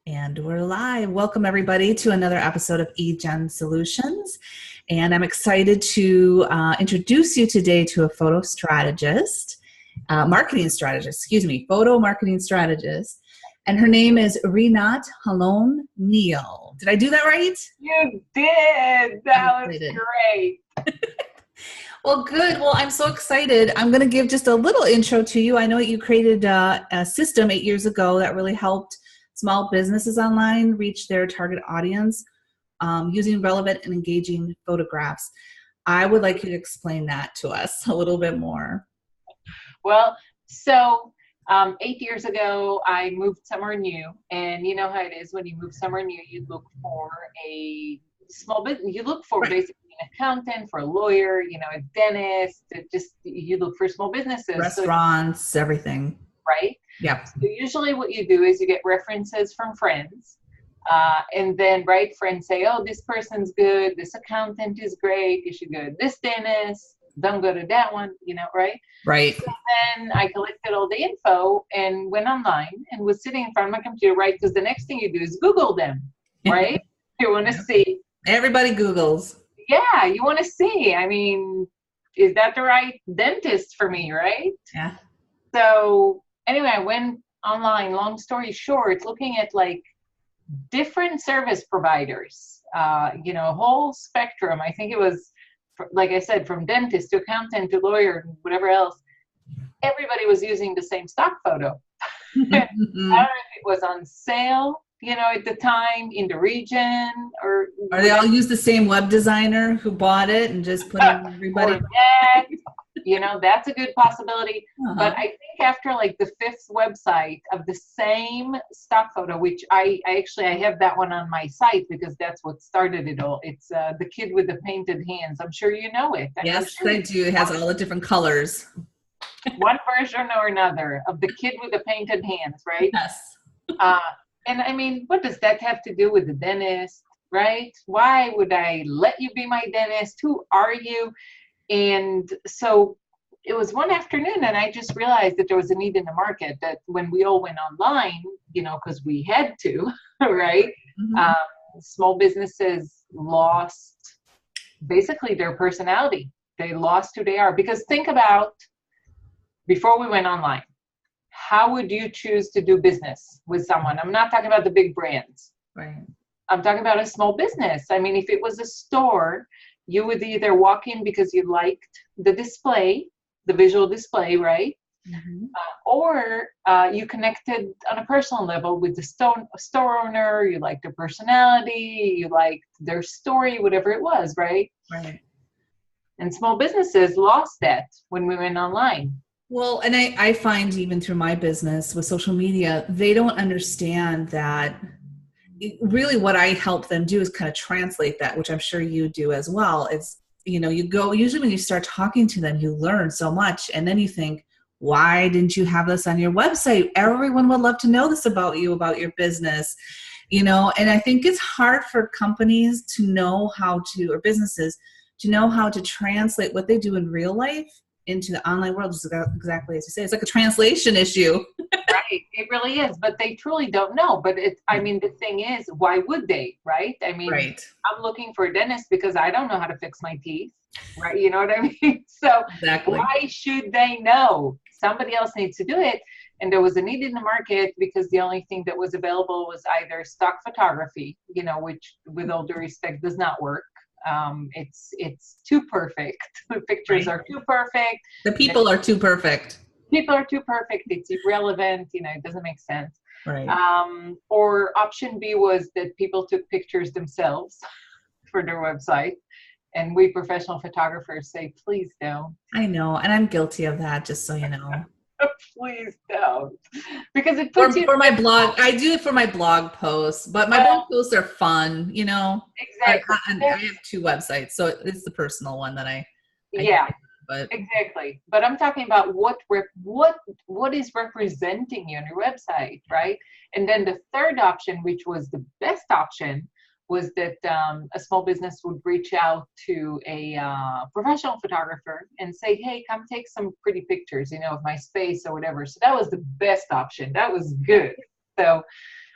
And we're live. Welcome, everybody, to another episode of eJenn Solutions. And I'm excited to introduce you today to a photo marketing strategist. And her name is Rinat Halon Neal. Did I do that right? You did. That was great. Well, good. Well, I'm so excited. I'm going to give just a little intro to you. I know you created a system 8 years ago that really helped small businesses online reach their target audience using relevant and engaging photographs. I would like you to explain that to us a little bit more. Well, so 8 years ago, I moved somewhere new, and you know how it is when you move somewhere new, you look for a small business. You look for basically an accountant, for a lawyer, a dentist. You look for small businesses, restaurants, everything. Right? Yeah. So usually what you do is you get references from friends, and then friends say, oh, this person's good, this accountant is great, you should go to this dentist, don't go to that one, right? Right. So then I collected all the info and went online and was sitting in front of my computer, right? Because the next thing you do is Google them, right? You want to see. Everybody Googles. Yeah, you want to see. Is that the right dentist for me, right? Yeah. So anyway, I went online, long story short, looking at different service providers, a whole spectrum. I think it was, like I said, from dentist to accountant to lawyer and whatever else. Everybody was using the same stock photo. I don't know if it was on sale, at the time in the region, or they all use the same web designer who bought it and just put in everybody. That's a good possibility. But I think after the fifth website of the same stock photo, which I have that one on my site because that's what started it all. It's the kid with the painted hands. I'm sure you know it. Yes, I do. It has all the different colors. One version or another of the kid with the painted hands, right? Yes. And what does that have to do with the dentist, right? Why would I let you be my dentist? Who are you? And so it was one afternoon, and I just realized that there was a need in the market that when we all went online, because we had to, right? Mm-hmm. Small businesses lost basically their personality. They lost who they are. Because think about, before we went online, how would you choose to do business with someone? I'm not talking about the big brands. Right. I'm talking about a small business. If it was a store, you would either walk in because you liked the display, the visual display, right? Mm-hmm. Or you connected on a personal level with the store owner, you liked their personality, you liked their story, whatever it was, right? Right. And small businesses lost that when we went online. Well, and I find even through my business with social media, they don't understand that really what I help them do is kind of translate that, which I'm sure you do as well. It's, usually when you start talking to them, you learn so much. And then you think, why didn't you have this on your website? Everyone would love to know this about you, about your business, and I think it's hard for companies to know or businesses to know how to translate what they do in real life into the online world. Is exactly as you say. It's like a translation issue. Right. It really is, but they truly don't know. But the thing is, why would they, right? Right. I'm looking for a dentist because I don't know how to fix my teeth, right? You know what I mean? So exactly. Why should they know? Somebody else needs to do it. And there was a need in the market because the only thing that was available was either stock photography, which with all due respect does not work. It's too perfect. The pictures are too perfect. The people are too perfect. People are too perfect. It's irrelevant. It doesn't make sense. Right. Or option B was that people took pictures themselves for their website. And we professional photographers say, please don't. I know. And I'm guilty of that, just so you know. Please don't. Because it puts for my blog. I do it for my blog posts, but my blog posts are fun, Exactly. I have two websites, so it's the personal one that I yeah. But exactly. But I'm talking about what is representing you on your website, right? And then the third option, which was the best option, was that a small business would reach out to a professional photographer and say, hey, come take some pretty pictures, of my space or whatever. So that was the best option. That was good. So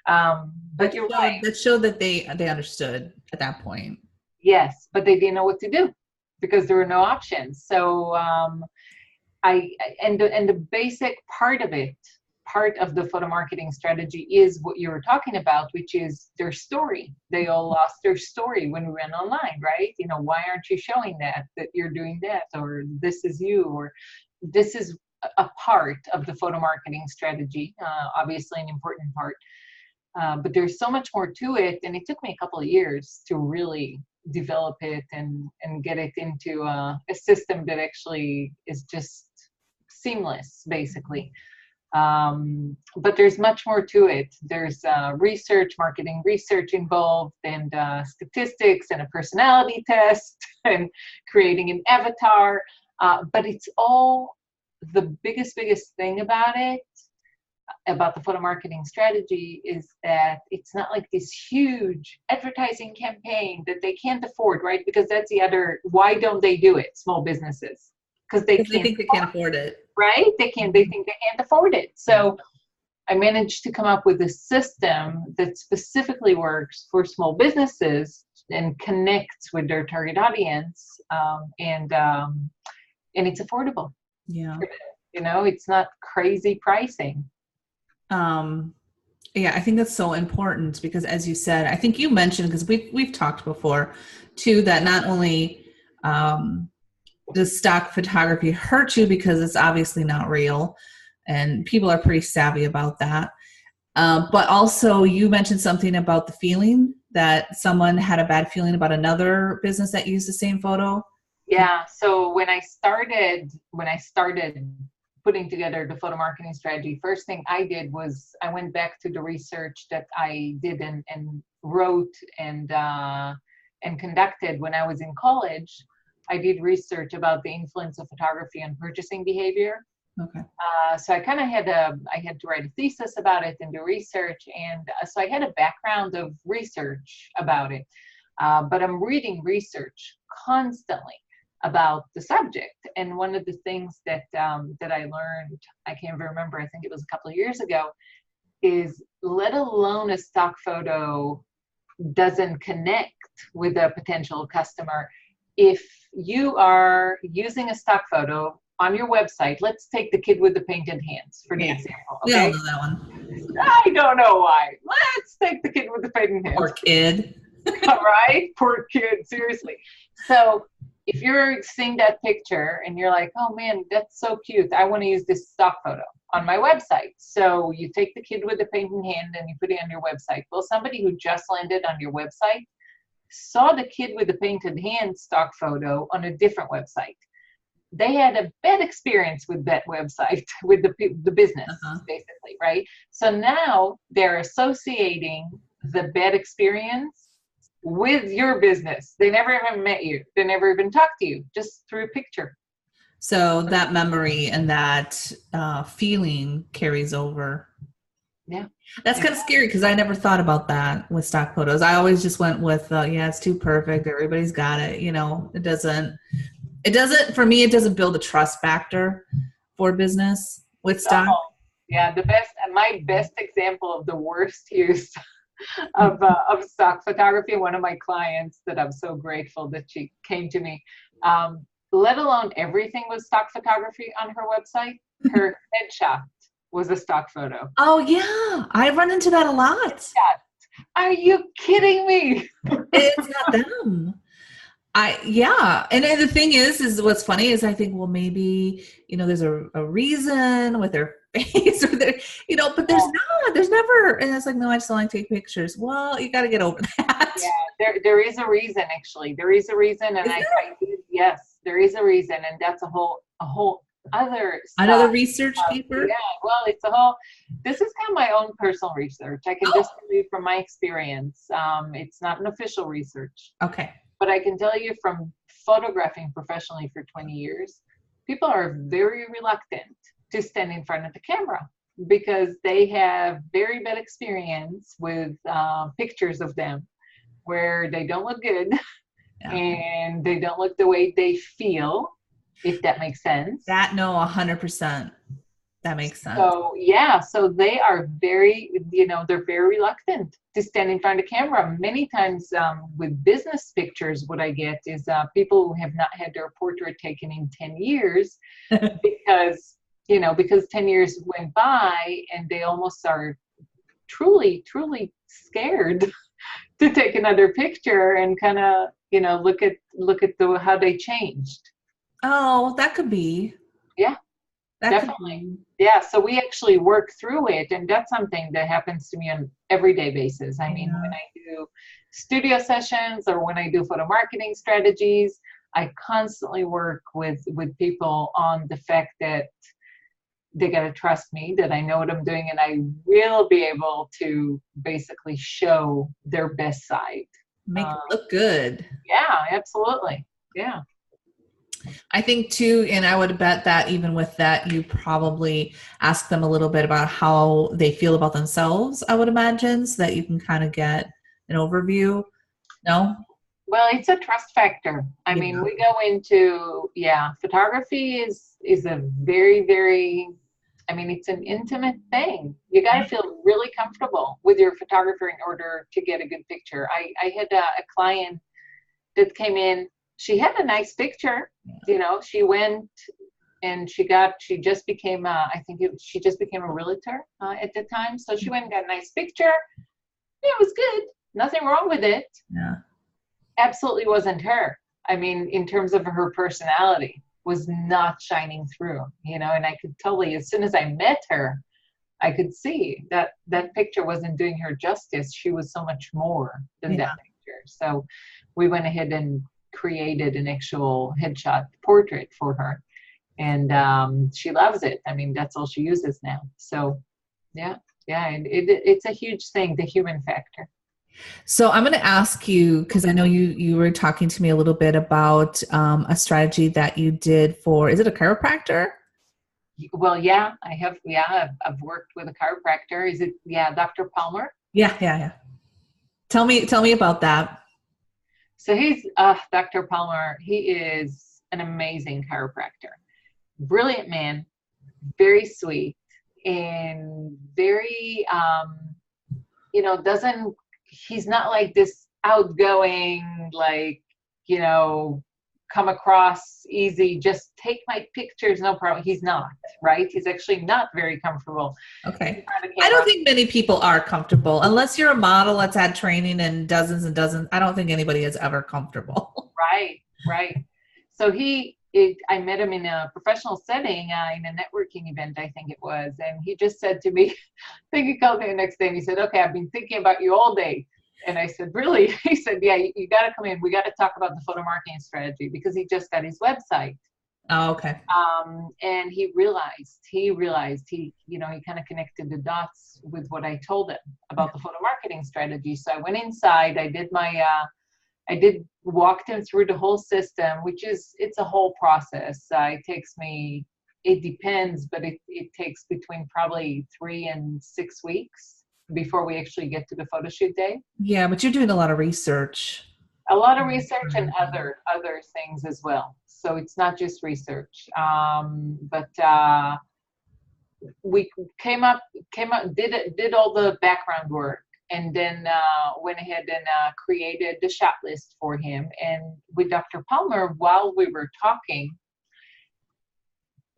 But you're right. That showed that they understood at that point. Yes, but they didn't know what to do because there were no options. So and the basic part of it, part of the photo marketing strategy is what you were talking about, which is their story. They all lost their story when we went online, right? You know, why aren't you showing that you're doing that, or this is you, or this is a part of the photo marketing strategy, obviously an important part. But there's so much more to it, and it took me a couple of years to really develop it and get it into a system that actually is just seamless, basically. But there's much more to it. There's research, marketing research involved, and statistics, and a personality test, and creating an avatar. But it's all the biggest thing about it, about the photo marketing strategy, is that it's not like this huge advertising campaign that they can't afford, right? Because that's the other, why don't they do it, small businesses? Because they think they can't afford it. Right? They think they can't afford it. So I managed to come up with a system that specifically works for small businesses and connects with their target audience, and it's affordable. Yeah. You know, it's not crazy pricing. Yeah, I think that's so important because, as you said, I think you mentioned, because we've talked before too, that not only does stock photography hurt you because it's obviously not real, and people are pretty savvy about that. But also you mentioned something about the feeling that someone had a bad feeling about another business that used the same photo. Yeah. So when I started putting together the photo marketing strategy, first thing I did was I went back to the research that I did and wrote and conducted when I was in college. I did research about the influence of photography on purchasing behavior. Okay. So I kind of I had to write a thesis about it and do research. And so I had a background of research about it. But I'm reading research constantly about the subject. And one of the things that I learned, I can't even remember, I think it was a couple of years ago, is let alone a stock photo doesn't connect with a potential customer. If you are using a stock photo on your website, let's take the kid with the painted hands for the example. Okay? We all know that one. I don't know why. Let's take the kid with the painted hands. Poor kid. All right? Poor kid, seriously. So if you're seeing that picture and you're like, oh man, that's so cute, I want to use this stock photo on my website. So you take the kid with the painted hand and you put it on your website. Well, somebody who just landed on your website saw the kid with the painted hand stock photo on a different website. They had a bad experience with that website, with the business, basically, right? So now they're associating the bad experience with your business. They never even met you. They never even talked to you, just through a picture. So that memory and that feeling carries over. Yeah. That's kind of scary because I never thought about that with stock photos. I always just went with, yeah, it's too perfect. Everybody's got it. You know, it doesn't, for me, it doesn't build a trust factor for business with stock. Yeah. My best example of the worst use of stock photography, one of my clients that I'm so grateful that she came to me, let alone everything was stock photography on her website. Her headshot was a stock photo. Oh yeah, I run into that a lot. Are you kidding me? It's not them. And the thing is what's funny is I think, well, maybe, you know, there's a reason with their face or their, you know, but there's never, and it's like, no, I just don't like to take pictures. Well, you got to get over that. Yeah, there is a reason, actually. There is a reason. And yes, there is a reason. And that's a whole another research paper. Yeah, well, this is kind of my own personal research. I can just tell you from my experience. It's not an official research. Okay. But I can tell you from photographing professionally for 20 years, people are very reluctant to stand in front of the camera because they have very bad experience with pictures of them where they don't look good and they don't look the way they feel, if that makes sense. 100%. That makes sense. So yeah, so they are very, they're very reluctant to stand in front of camera. Many times with business pictures, what I get is people who have not had their portrait taken in 10 years because, because 10 years went by and they almost are truly, truly scared to take another picture and kind of, look at how they changed. Oh, that could be. Yeah. That could Definitely. be. Yeah. So we actually work through it. And that's something that happens to me on an everyday basis. I mean, when Yeah. I do studio sessions or when I do photo marketing strategies, I constantly work with people on the fact that they got to trust me, that I know what I'm doing, and I will be able to basically show their best side. Make Uh, it look good. yeah, absolutely. Yeah. I think too, and I would bet that even with that, you probably ask them a little bit about how they feel about themselves, I would imagine, so that you can kind of get an overview. No? Well, it's a trust factor. I mean, Yeah. we go into, yeah, photography is a very, very, I mean, it's an intimate thing. You got to feel really comfortable with your photographer in order to get a good picture. I had a client that came in. She had a nice picture. She went and she just became, she just became a realtor at the time. So she went and got a nice picture. Yeah, it was good. Nothing wrong with it. Yeah. Absolutely wasn't her. I mean, in terms of her personality, was not shining through, and I could totally, as soon as I met her, I could see that that picture wasn't doing her justice. She was so much more than Yeah. that picture. So we went ahead and created an actual headshot portrait for her. And she loves it. I mean, that's all she uses now. So yeah, yeah. And it's a huge thing, the human factor. So I'm going to ask you, because I know you were talking to me a little bit about a strategy that you did for, is it a chiropractor? Well, yeah, I have. Yeah, I've worked with a chiropractor. Is it? Yeah, Dr. Palmer. Yeah, yeah, yeah. Tell me about that. So he's Dr. Palmer. He is an amazing chiropractor, brilliant man, very sweet, and very doesn't. He's not like this outgoing, like you know come across easy, just take my pictures, no problem. He's not, right? He's actually not very comfortable Okay. in front of I don't camera. think many people are comfortable unless you're a model that's had training and dozens and dozens. I don't think anybody is ever comfortable. Right, right. So I met him in a professional setting, in a networking event, I think it was, and he just said to me, I think he called me the next day and he said, "Okay, I've been thinking about you all day." And I said, "Really?" He said, "Yeah, you got to come in. We got to talk about the photo marketing strategy," because he just got his website. Oh, okay. And he kind of connected the dots with what I told him about the photo marketing strategy. So I went inside, I did walk them through the whole system, it's a whole process. It depends, but it takes between probably 3 and 6 weeks before we actually get to the photo shoot day. Yeah, but you're doing a lot of research. A lot of research and other things as well. So it's not just research, but we did all the background work, and then went ahead and created the shot list for him. And with Dr. Palmer, while we were talking,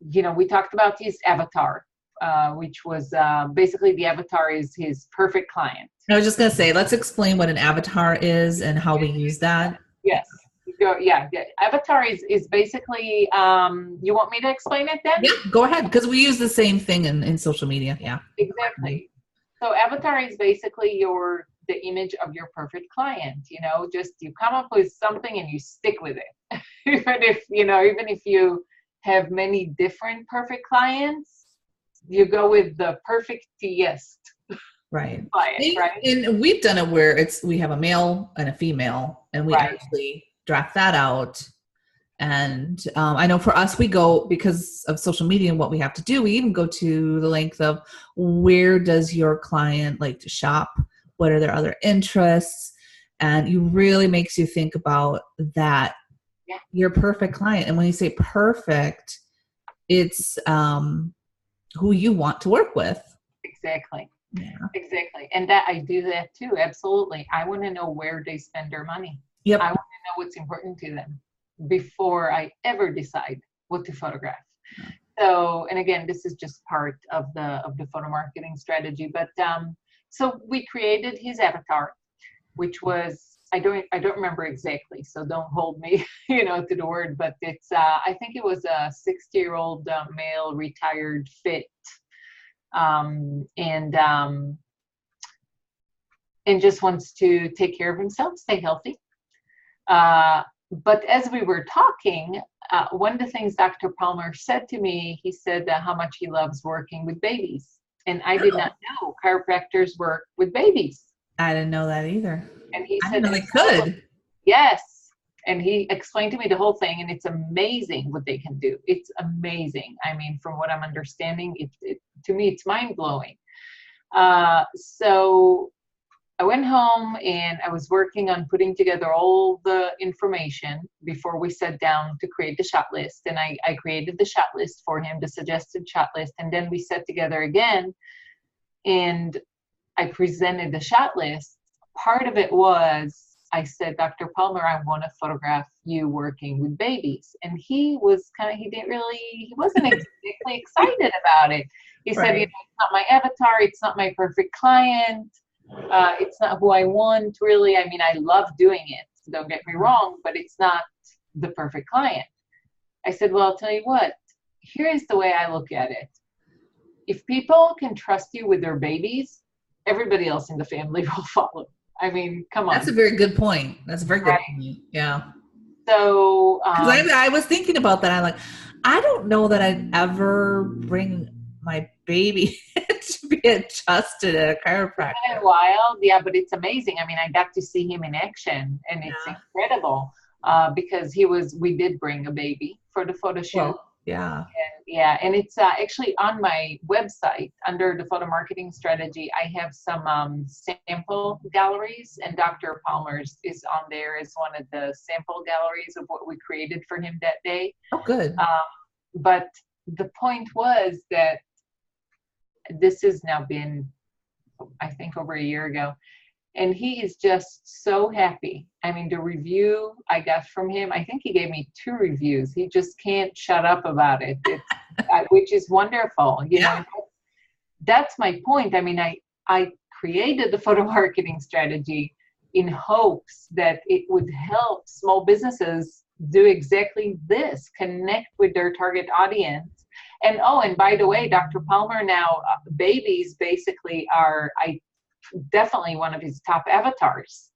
we talked about his avatar, which was basically the avatar is his perfect client. I was just going to say, let's explain what an avatar is and how we use that. Yes. Yeah. Avatar is basically, you want me to explain it then? Yeah, go ahead, because we use the same thing in social media. Yeah. Exactly. So avatar is basically the image of your perfect client. Just you come up with something and you stick with it. even if you have many different perfect clients, you go with the perfectiest. Right. Client, right? And we've done it where we have a male and a female, and we actually draft that out. And I know for us, we go, because of social media and what we have to do, we even go to the length of, where does your client like to shop? What are their other interests? And it really makes you think about that. Yeah. Your perfect client. And when you say perfect, it's who you want to work with. Exactly. Yeah. Exactly. And that I do that too. Absolutely. I want to know where they spend their money. I Yep. want to know what's important to them before I ever decide what to photograph. So, and again, this is just part of the photo marketing strategy. But so we created his avatar, which was I don't remember exactly, so don't hold me, to the word. But it's I think it was a 60-year-old male, retired, fit, and just wants to take care of himself, stay healthy. But as we were talking, one of the things Dr. Palmer said to me, he said how much he loves working with babies. And I did not know chiropractors work with babies. I didn't know that either. And he I said, didn't know they could. yes. And he explained to me the whole thing, and it's amazing what they can do. It's amazing. I mean, from what I'm understanding, to me, it's mind blowing. So I went home and I was working on putting together all the information before we sat down to create the shot list. And I created the shot list for him, the suggested shot list. And then we sat together again and I presented the shot list. Part of it was, I said, Dr. Palmer, I want to photograph you working with babies. And he was he wasn't exactly excited about it. He said, Right. it's not my avatar. It's not my perfect client. It's not who I want, really. I mean, I love doing it. Don't get me wrong, but it's not the perfect client. I said, well, I'll tell you what. Here is the way I look at it. If people can trust you with their babies, everybody else in the family will follow. I mean, come on. That's a very good point. That's a very good Right. point. Yeah. So, Because I was thinking about that. I'm like, I don't know that I'd ever bring my baby to be adjusted at a chiropractor. in a while, yeah, but it's amazing. I mean, I got to see him in action, and it's Yeah. incredible because we did bring a baby for the photo shoot. Well, yeah. Yeah, and it's actually on my website under the photo marketing strategy. I have some sample galleries, and Dr. Palmer's is on there as one of the sample galleries of what we created for him that day. Oh, good. But the point was that this has now been, I think, over a year ago. And he is just so happy. I mean, the review I got from him, I think he gave me 2 reviews. He just can't shut up about it, which is wonderful. Yeah. That's my point. I mean, I created the photo marketing strategy in hopes that it would help small businesses do exactly this, connect with their target audience. And by the way, Dr. Palmer now, babies basically are, definitely one of his top avatars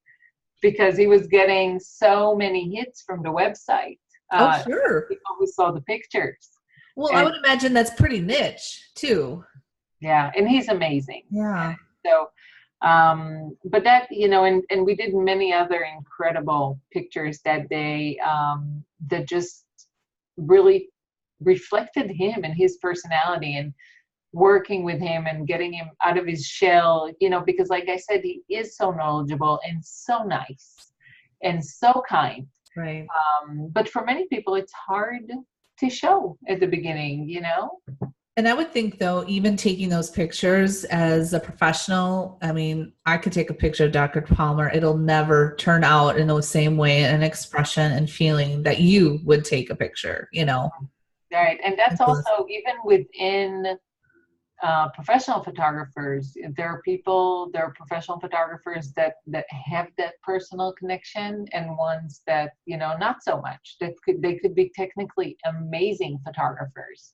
because he was getting so many hits from the website. Oh, sure. People who saw the pictures. Well, I would imagine that's pretty niche too. Yeah, and he's amazing. Yeah. So, but that, and we did many other incredible pictures that day that just really reflected him and his personality, and working with him and getting him out of his shell, because like I said, he is so knowledgeable and so nice and so kind. Right. But for many people, it's hard to show at the beginning, And I would think, though, even taking those pictures as a professional, I mean, I could take a picture of Dr. Palmer. It'll never turn out in the same way, an expression and feeling that you would take a picture, Right. And that's also even within professional photographers. There are professional photographers that have that personal connection, and ones that, not so much. They could be technically amazing photographers,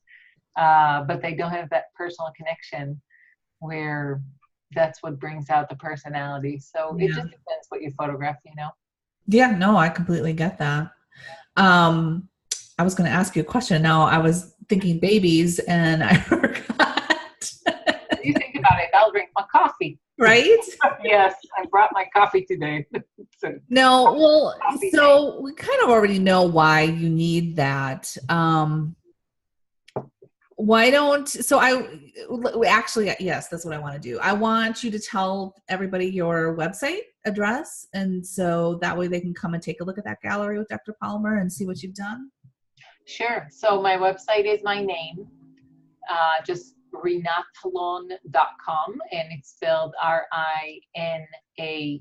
but they don't have that personal connection where that's what brings out the personality. So it just depends what you photograph, Yeah, no, I completely get that. I was going to ask you a question. Now I was thinking babies and I forgot. You think about it, I'll drink my coffee. Right? Yes, I brought my coffee today. No, well, so we kind of already know why you need that. Yes, that's what I want to do. I want you to tell everybody your website address, and so that way they can come and take a look at that gallery with Dr. Palmer and see what you've done. Sure. So my website is my name, just rinathalon.com, and it's spelled RinatHalon.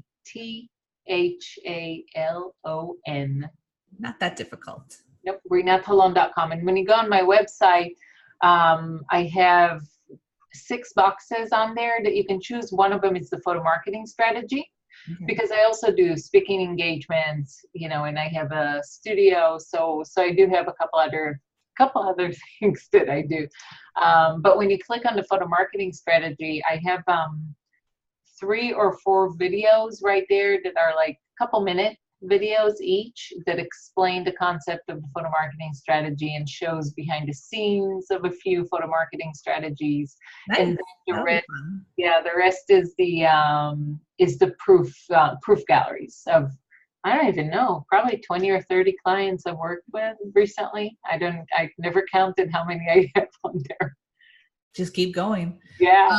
Not that difficult. Nope, rinathalon.com. And when you go on my website, I have 6 boxes on there that you can choose. One of them is the photo marketing strategy, because I also do speaking engagements, and I have a studio. So I do have a couple other things that I do. But when you click on the photo marketing strategy, I have 3 or 4 videos right there that are like couple minute videos each that explain the concept of the photo marketing strategy and shows behind the scenes of a few photo marketing strategies. Nice. And then the rest is the proof galleries of, I don't even know, probably 20 or 30 clients I've worked with recently. I've never counted how many I have on there. Just keep going. Yeah.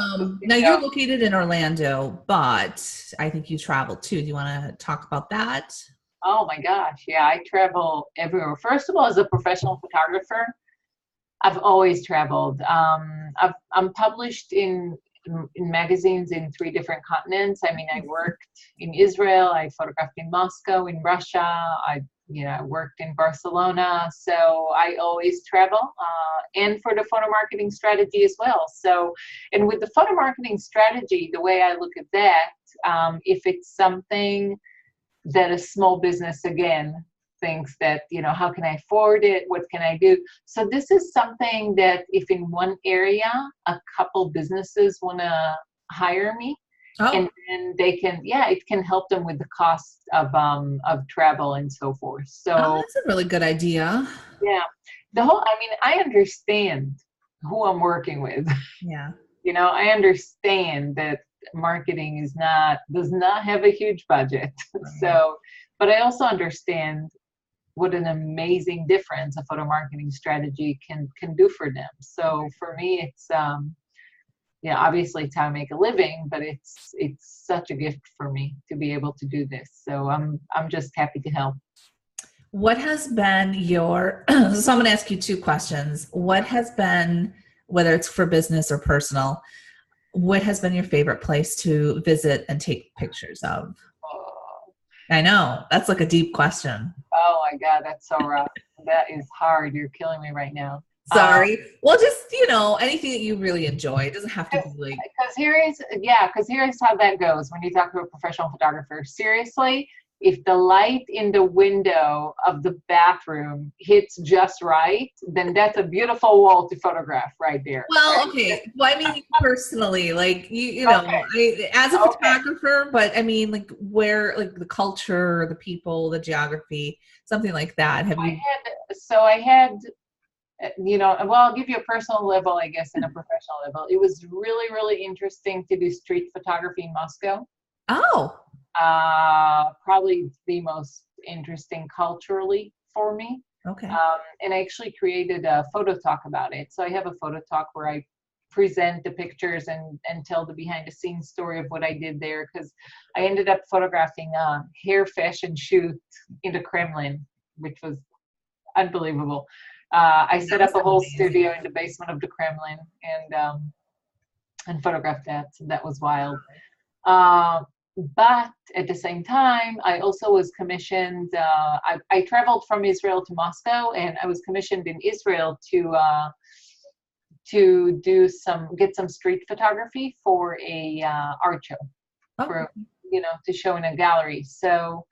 Now you're located in Orlando, but I think you travel too. Do you want to talk about that? Oh my gosh. Yeah, I travel everywhere. First of all, as a professional photographer, I've always traveled. I'm published in magazines in 3 different continents. I mean, I worked in Israel, I photographed in Moscow, in Russia, I worked in Barcelona. So I always travel, and for the photo marketing strategy as well. So, and with the photo marketing strategy, the way I look at that, if it's something that a small business, again, thinks that, how can I afford it? What can I do? So this is something that if in one area, a couple businesses want to hire me, and then they can, it can help them with the cost of travel and so forth. So that's a really good idea. Yeah. I understand who I'm working with. Yeah. I understand that marketing does not have a huge budget. Right. So, but I also understand what an amazing difference a photo marketing strategy can do for them. So for me, it's obviously it's how I make a living, but it's such a gift for me to be able to do this. So I'm just happy to help. What has been so I'm going to ask you 2 questions. What has been, whether it's for business or personal, what has been your favorite place to visit and take pictures of? I know, that's like a deep question. Oh my God, that's so rough. That is hard. You're killing me right now. Sorry. Well, just, anything that you really enjoy. It doesn't have to be like. Because here's how that goes when you talk to a professional photographer. Seriously, if the light in the window of the bathroom hits just right, then that's a beautiful wall to photograph right there. Well, right? Okay. Well, I mean, personally, like, as a photographer, but I mean, like, where, like, the culture, the people, the geography, something like that. I'll give you a personal level, I guess, and a professional level. It was really, really interesting to do street photography in Moscow. Oh. Probably the most interesting culturally for me. Okay. And I actually created a photo talk about it. So I have a photo talk where I present the pictures and tell the behind the scenes story of what I did there, because I ended up photographing a hair fashion shoot in the Kremlin, which was unbelievable. I set up a whole studio in the basement of the Kremlin and photographed that. So that was wild. But at the same time, I also was commissioned. I traveled from Israel to Moscow, and I was commissioned in Israel to get some street photography for a art show, to show in a gallery. So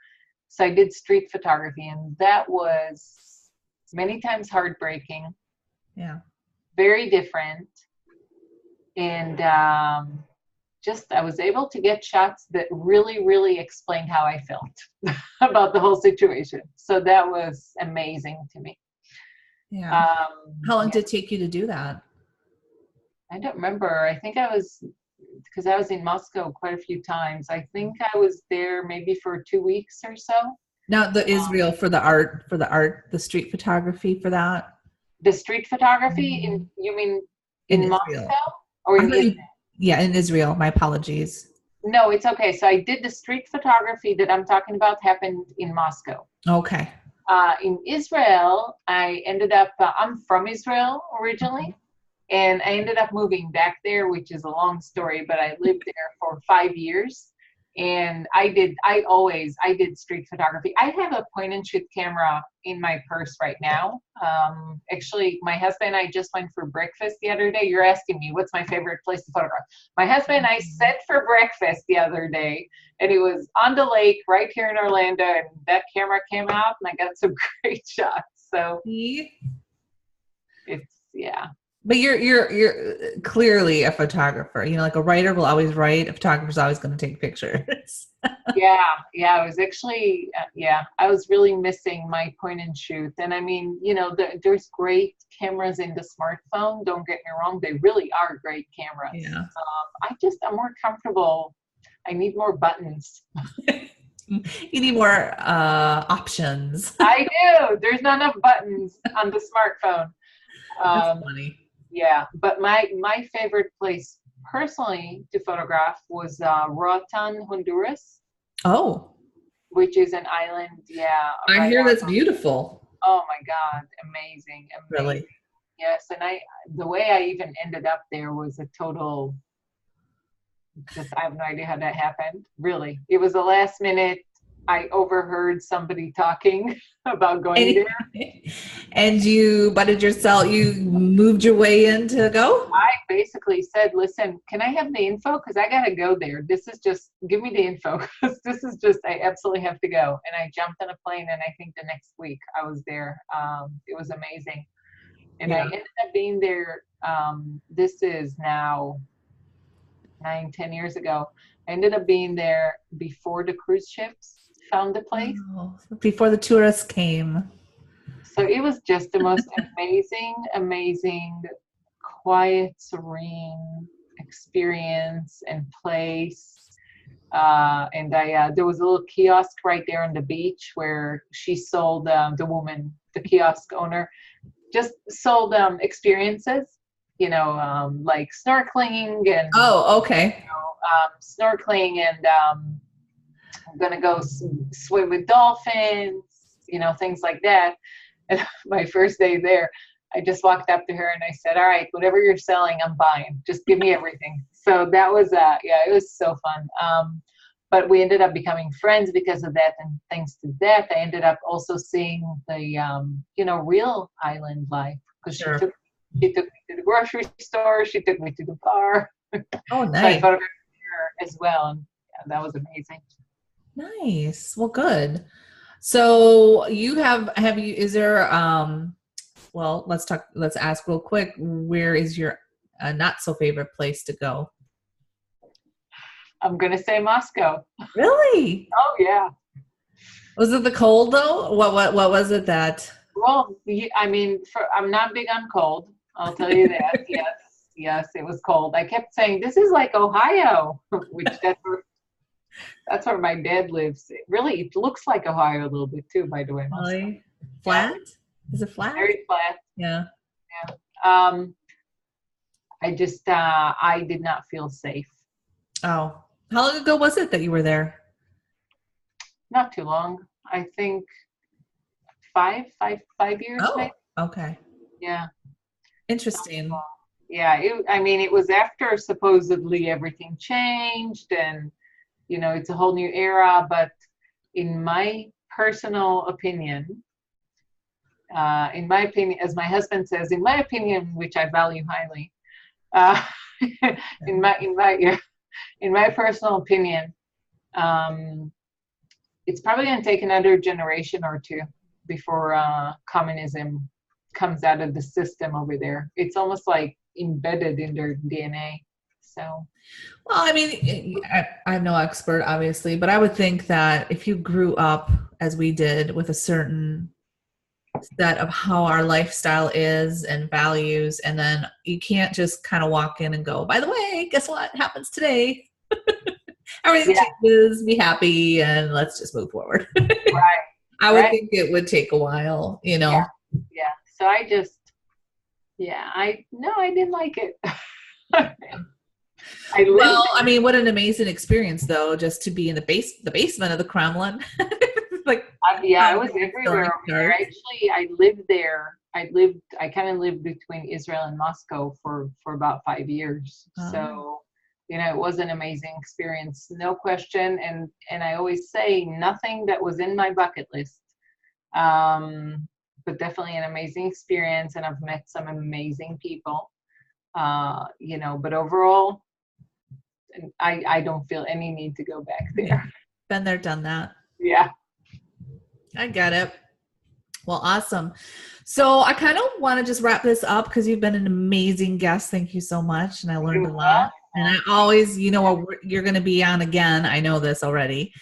I did street photography, and that was many times heartbreaking. Yeah. Very different, and I was able to get shots that really, really explained how I felt about the whole situation. So that was amazing to me. Yeah. How long did it take you to do that? I don't remember. I think because I was in Moscow quite a few times. I think I was there maybe for 2 weeks or so. Now the Israel for the street photography for that? The street photography, you mean in Moscow or in Israel? Yeah, in Israel. My apologies. No, it's okay. So I did the street photography that I'm talking about happened in Moscow. Okay. In Israel, I ended up, I'm from Israel originally. And I ended up moving back there, which is a long story, but I lived there for 5 years. And I did street photography. I have a point and shoot camera in my purse right now. Actually, my husband and I just went for breakfast the other day. You're asking me what's my favorite place to photograph. My husband and I sat for breakfast the other day, and it was on the lake right here in Orlando, and that camera came out, and I got some great shots. So it's, yeah. But you're clearly a photographer. You know, like a writer will always write, a photographer's always going to take pictures. Yeah. I was actually, I was really missing my point and shoot. And I mean, you know, there's great cameras in the smartphone. Don't get me wrong. They really are great cameras. Yeah. I'm more comfortable. I need more buttons. You need more options. I do. There's not enough buttons on the smartphone. That's funny. Yeah, but my favorite place personally to photograph was Roatan, Honduras. Oh, which is an island. Yeah, I hear that's beautiful. Oh my God, amazing. Really? Yes, and the way I even ended up there was a total. Just I have no idea how that happened. Really, it was the last minute. I overheard somebody talking about going there. And you butted yourself, you moved your way in to go? I basically said, listen, can I have the info? Because I got to go there. This is just, give me the info. Because this is just, I absolutely have to go. And I jumped on a plane, and I think the next week I was there. It was amazing. And I ended up being there. This is now 9-10 years ago. I ended up being there before the cruise ships found the place. Oh, before the tourists came. So it was just the most amazing, quiet, serene experience and place. And there was a little kiosk right there on the beach where she sold, the woman, the kiosk owner, just sold experiences, you know, like snorkeling and okay. Snorkeling and I'm gonna go swim with dolphins, you know, things like that. And my first day there, I just walked up to her and I said, all right, whatever you're selling, I'm buying. Just give me everything. So that was, it was so fun. But we ended up becoming friends because of that. And thanks to that, I ended up also seeing the, real island life. Because she took me to the grocery store. She took me to the bar. Oh, nice. So I photographed her as well. And that was amazing. Nice. Well, good. So is there, well, let's ask real quick, where is your not so favorite place to go? I'm going to say Moscow. Really? Oh, yeah. Was it the cold though? What was it that? Well, I mean, I'm not big on cold. I'll tell you that. Yes, it was cold. I kept saying, this is like Ohio, which that's where my dad lives. It looks like Ohio a little bit too, by the way. Really? Flat? Is it flat? Very flat. Yeah. I just, I did not feel safe. Oh, how long ago was it that you were there? Not too long. I think 5 years. Oh, maybe. Okay. Yeah. Interesting. Yeah. It was after supposedly everything changed and, it's a whole new era, but in my personal opinion, as my husband says, in my opinion, which I value highly, in my personal opinion, it's probably going to take another generation or two before communism comes out of the system over there. It's almost like embedded in their DNA. So, well, I mean, I'm no expert, obviously, but I would think that if you grew up as we did with a certain set of how our lifestyle is and values, and then you can't just kind of walk in and go, by the way, guess what happens today? Everything changes, be happy, and let's just move forward. Right. I would think it would take a while, Yeah. So I just, I didn't like it. What an amazing experience, though, just to be in the basement of the Kremlin. I was everywhere over there. Actually, I lived there I kind of lived between Israel and Moscow for about 5 years. So, it was an amazing experience, no question. And I always say nothing that was in my bucket list. But definitely an amazing experience, and I've met some amazing people. But overall, I don't feel any need to go back there. Been there, done that. Yeah. I get it. Well, awesome. So I kind of want to just wrap this up because you've been an amazing guest. Thank you so much. And I learned a lot. And I always, you're going to be on again. I know this already.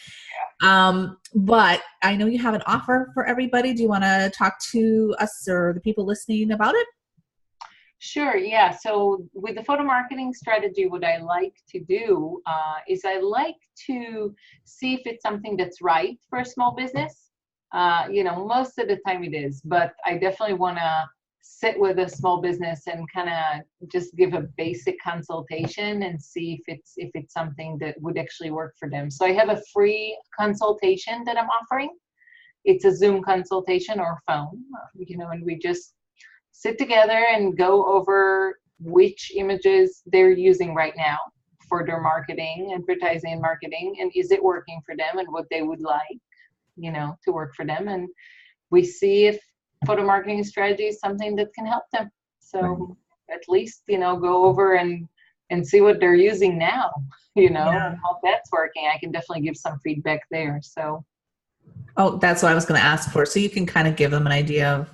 But I know you have an offer for everybody. Do you want to talk to us or the people listening about it? Sure. Yeah. So with the photo marketing strategy, what I like to do is I like to see if it's something that's right for a small business. Most of the time it is, but I definitely want to sit with a small business and kind of just give a basic consultation and see if it's something that would actually work for them. So I have a free consultation that I'm offering. It's a Zoom consultation or phone, and we just sit together and go over which images they're using right now for their marketing, advertising and marketing, and is it working for them and what they would like, to work for them. And we see if photo marketing strategy is something that can help them. So at least, go over and see what they're using now, and how that's working. I can definitely give some feedback there. So. Oh, that's what I was going to ask for. So you can kind of give them an idea of,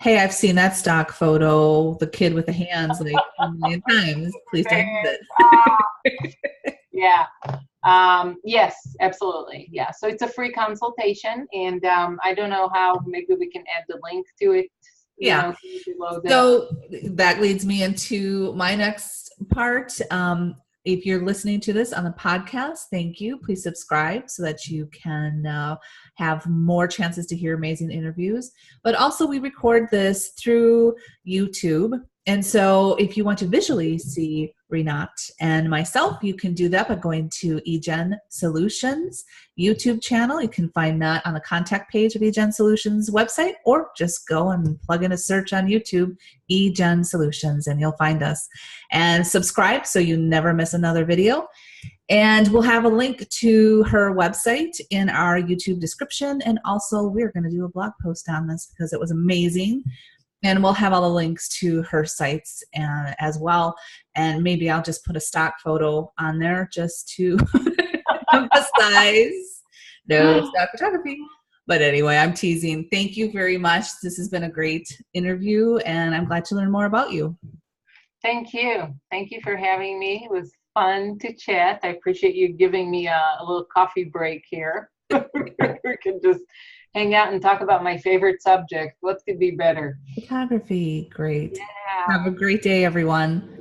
hey, I've seen that stock photo, the kid with the hands like a million times. Please don't use it. Yeah. Yes, absolutely. Yeah. So it's a free consultation, and I don't know how, maybe we can add the link to it. Yeah. So that leads me into my next part. If you're listening to this on the podcast, thank you. Please subscribe so that you can have more chances to hear amazing interviews. But also we record this through YouTube. And so if you want to visually see Rinat and myself, you can do that by going to eJenn Solutions YouTube channel. You can find that on the contact page of eJenn Solutions website, or just go and plug in a search on YouTube, eJenn Solutions, and you'll find us. And subscribe so you never miss another video. And we'll have a link to her website in our YouTube description. And also we're going to do a blog post on this because it was amazing. And we'll have all the links to her sites as well. And maybe I'll just put a stock photo on there just to emphasize no stock photography. But anyway, I'm teasing. Thank you very much. This has been a great interview, and I'm glad to learn more about you. Thank you. Thank you for having me. It was fun to chat. I appreciate you giving me a little coffee break here. We can just hang out and talk about my favorite subject. What could be better? Photography. Great. Yeah. Have a great day, everyone.